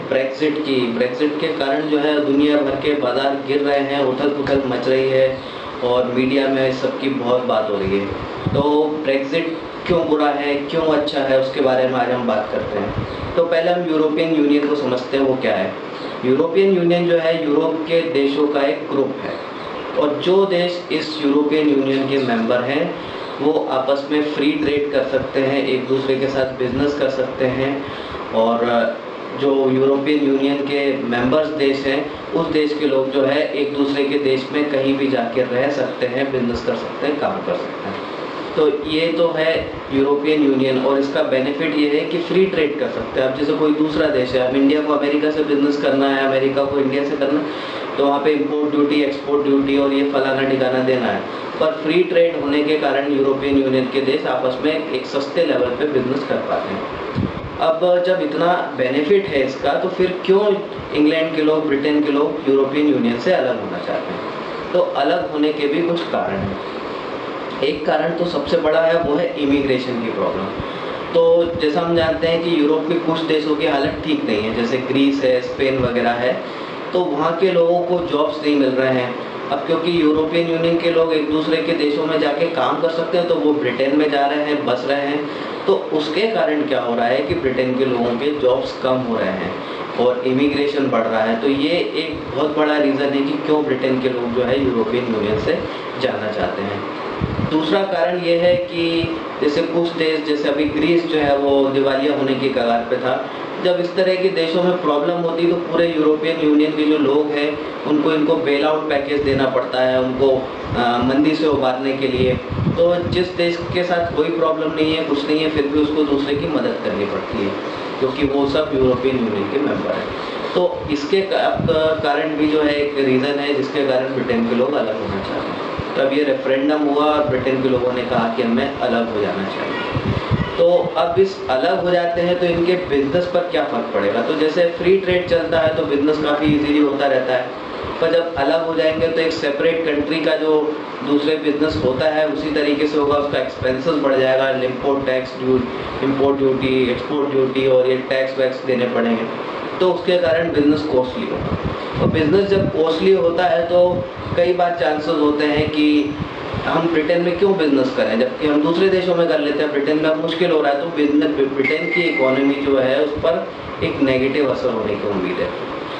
Brexit के कारण जो है दुनिया भर के बाजार गिर रहे हैं, उथल-पुथल मच रही है और मीडिया में सबकी बहुत बात हो रही है। तो ब्रेक्जिट क्यों बुरा है, क्यों अच्छा है, उसके बारे में आज हम बात करते हैं। तो पहले हम यूरोपियन यूनियन को समझते हैं, वो क्या है। यूरोपियन यूनियन जो है यूरोप के देशों का एक ग्रुप है और जो देश इस यूरोपियन यूनियन के मेंबर हैं वो आपस में फ्री ट्रेड कर सकते हैं, एक दूसरे के साथ बिजनेस कर सकते हैं और जो यूरोपियन यूनियन के मेंबर्स देश हैं उस देश के लोग जो है एक दूसरे के देश में कहीं भी जाकर रह सकते हैं, बिजनेस कर सकते हैं, काम कर सकते हैं। तो ये तो है यूरोपियन यूनियन और इसका बेनिफिट ये है कि फ्री ट्रेड कर सकते हैं। अब जैसे कोई दूसरा देश है, अब इंडिया को अमेरिका से बिजनेस करना है, अमेरिका को इंडिया से करना है, तो वहाँ पे इंपोर्ट ड्यूटी, एक्सपोर्ट ड्यूटी और ये फलाना ठिकाना देना है। पर फ्री ट्रेड होने के कारण यूरोपियन यूनियन के देश आपस में एक सस्ते लेवल पे बिजनेस कर पाते हैं। अब जब इतना बेनिफिट है इसका, तो फिर क्यों इंग्लैंड के लोग, ब्रिटेन के लोग यूरोपियन यूनियन से अलग होना चाहते हैं? तो अलग होने के भी कुछ कारण हैं। एक कारण तो सबसे बड़ा है, वो है इमिग्रेशन की प्रॉब्लम। तो जैसा हम जानते हैं कि यूरोप के कुछ देशों की हालत ठीक नहीं है, जैसे ग्रीस है, स्पेन वगैरह है, तो वहाँ के लोगों को जॉब्स नहीं मिल रहे हैं। अब क्योंकि यूरोपियन यूनियन के लोग एक दूसरे के देशों में जाके काम कर सकते हैं तो वो ब्रिटेन में जा रहे हैं, बस रहे हैं। तो उसके कारण क्या हो रहा है कि ब्रिटेन के लोगों के जॉब्स कम हो रहे हैं और इमिग्रेशन बढ़ रहा है। तो ये एक बहुत बड़ा रीज़न है कि क्यों ब्रिटेन के लोग जो है यूरोपियन यूनियन से जाना चाहते हैं। दूसरा कारण ये है कि जैसे कुछ देश, जैसे अभी ग्रीस जो है वो दिवालिया होने की कगार पे था। जब इस तरह के देशों में प्रॉब्लम होती है तो पूरे यूरोपियन यूनियन के जो लोग हैं इनको बेल आउट पैकेज देना पड़ता है, उनको मंदी से उबारने के लिए। तो जिस देश के साथ कोई प्रॉब्लम नहीं है, कुछ नहीं है, फिर भी उसको दूसरे की मदद करनी पड़ती है क्योंकि वो सब यूरोपियन यूनियन के मेंबर हैं। तो इसके कारण भी जो है एक रीज़न है जिसके कारण ब्रिटेन के लोग अलग होना चाहते हैं। तब ये रेफरेंडम हुआ और ब्रिटेन के लोगों ने कहा कि हमें अलग हो जाना चाहिए। तो अब इस अलग हो जाते हैं तो इनके बिजनेस पर क्या फ़र्क पड़ेगा? तो जैसे फ्री ट्रेड चलता है तो बिजनेस काफ़ी इजीली होता रहता है, पर जब अलग हो जाएंगे तो एक सेपरेट कंट्री का जो दूसरे बिजनेस होता है उसी तरीके से होगा, उसका एक्सपेंसेस बढ़ जाएगा, import tax, import duty, export duty और ये टैक्स वैक्स देने पड़ेंगे। तो उसके कारण बिजनेस कॉस्टली होगा और बिजनेस जब कॉस्टली होता है तो कई बार चांसेस होते हैं कि हम ब्रिटेन में क्यों बिजनेस करें जबकि हम दूसरे देशों में कर लेते हैं। ब्रिटेन में अब मुश्किल हो रहा है तो ब्रिटेन की इकोनॉमी जो है उस पर एक नेगेटिव असर होने की उम्मीद है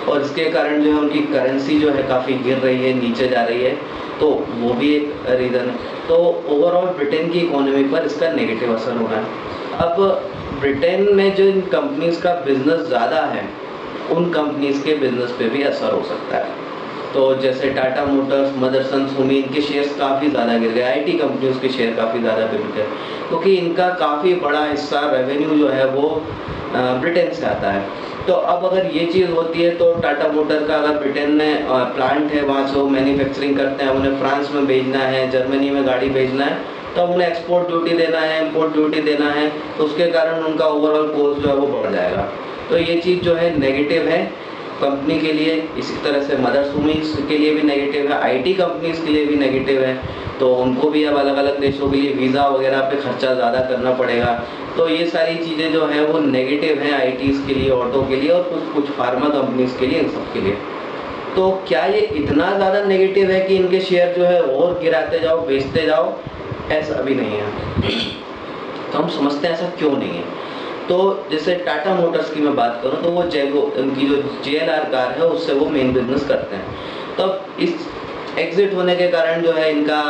और इसके कारण जो है उनकी करेंसी जो है काफ़ी गिर रही है, नीचे जा रही है, तो वो भी एक रीज़न है। तो ओवरऑल ब्रिटेन की इकोनॉमी पर इसका नेगेटिव असर हो रहा है। अब ब्रिटेन में जो इन कंपनीज़ का बिजनेस ज़्यादा है उन कंपनीज़ के बिजनेस पे भी असर हो सकता है। तो जैसे टाटा मोटर्स, मदरसन, सुमी, इनके शेयर्स काफ़ी ज़्यादा गिर गए, आईटी कंपनियों के शेयर काफ़ी ज़्यादा गिर गए क्योंकि इनका काफ़ी बड़ा हिस्सा रेवेन्यू जो है वो ब्रिटेन से आता है। तो अब अगर ये चीज़ होती है तो टाटा मोटर का अगर ब्रिटेन में प्लांट है, वहाँ से वो मैन्युफैक्चरिंग करते हैं, उन्हें फ्रांस में भेजना है, जर्मनी में गाड़ी भेजना है, तो उन्हें एक्सपोर्ट ड्यूटी देना है, इम्पोर्ट ड्यूटी देना है, तो उसके कारण उनका ओवरऑल कॉस्ट जो है वो बढ़ जाएगा। तो ये चीज़ जो है नेगेटिव है कंपनी के लिए, इसी तरह से मदर सुमीज के लिए भी नेगेटिव है, आईटी कंपनीज के लिए भी नेगेटिव है। तो उनको भी अब अलग अलग देशों के लिए वीज़ा वगैरह पे खर्चा ज़्यादा करना पड़ेगा। तो ये सारी चीज़ें जो है वो नेगेटिव हैं आईटीज़ के लिए, ऑटो के लिए और कुछ फार्मा कंपनीज के लिए, इन सब के लिए। तो क्या ये इतना ज़्यादा नेगेटिव है कि इनके शेयर जो है और गिराते जाओ, बेचते जाओ? ऐसा भी नहीं है। तो हम समझते हैं ऐसा क्यों नहीं है। तो जैसे टाटा मोटर्स की मैं बात करूं तो वो उनकी जो JLR कार है उससे वो मेन बिजनेस करते हैं। तो इस एग्जिट होने के कारण जो है इनका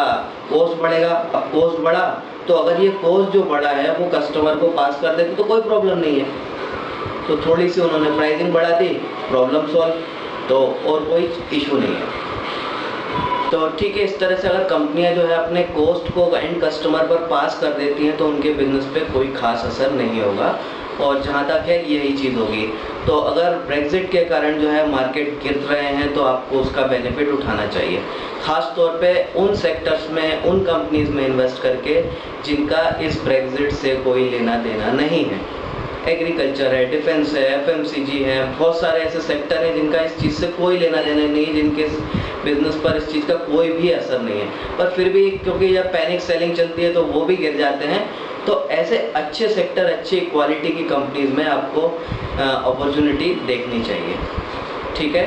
कॉस्ट बढ़ेगा। अब कॉस्ट बढ़ा तो अगर ये कॉस्ट जो बढ़ा है वो कस्टमर को पास कर देते तो कोई प्रॉब्लम नहीं है। तो थोड़ी सी उन्होंने प्राइसिंग बढ़ा दी, प्रॉब्लम सॉल्व, तो और कोई इशू नहीं है। तो ठीक है, इस तरह से अगर कंपनियां जो है अपने कॉस्ट को एंड कस्टमर पर पास कर देती हैं तो उनके बिजनेस पे कोई खास असर नहीं होगा और जहाँ तक है यही चीज़ होगी। तो अगर ब्रेक्जिट के कारण जो है मार्केट गिर रहे हैं तो आपको उसका बेनिफिट उठाना चाहिए, ख़ास तौर पे उन सेक्टर्स में, उन कंपनीज में इन्वेस्ट करके जिनका इस ब्रेक्जिट से कोई लेना देना नहीं है। एग्रीकल्चर है, डिफेंस है, FMCG है, बहुत सारे ऐसे सेक्टर हैं जिनका इस चीज़ से कोई लेना देना नहीं है, जिनके बिजनेस पर इस चीज़ का कोई भी असर नहीं है, पर फिर भी क्योंकि जब पैनिक सेलिंग चलती है तो वो भी गिर जाते हैं। तो ऐसे अच्छे सेक्टर, अच्छी क्वालिटी की कंपनीज में आपको अपॉर्चुनिटी देखनी चाहिए। ठीक है।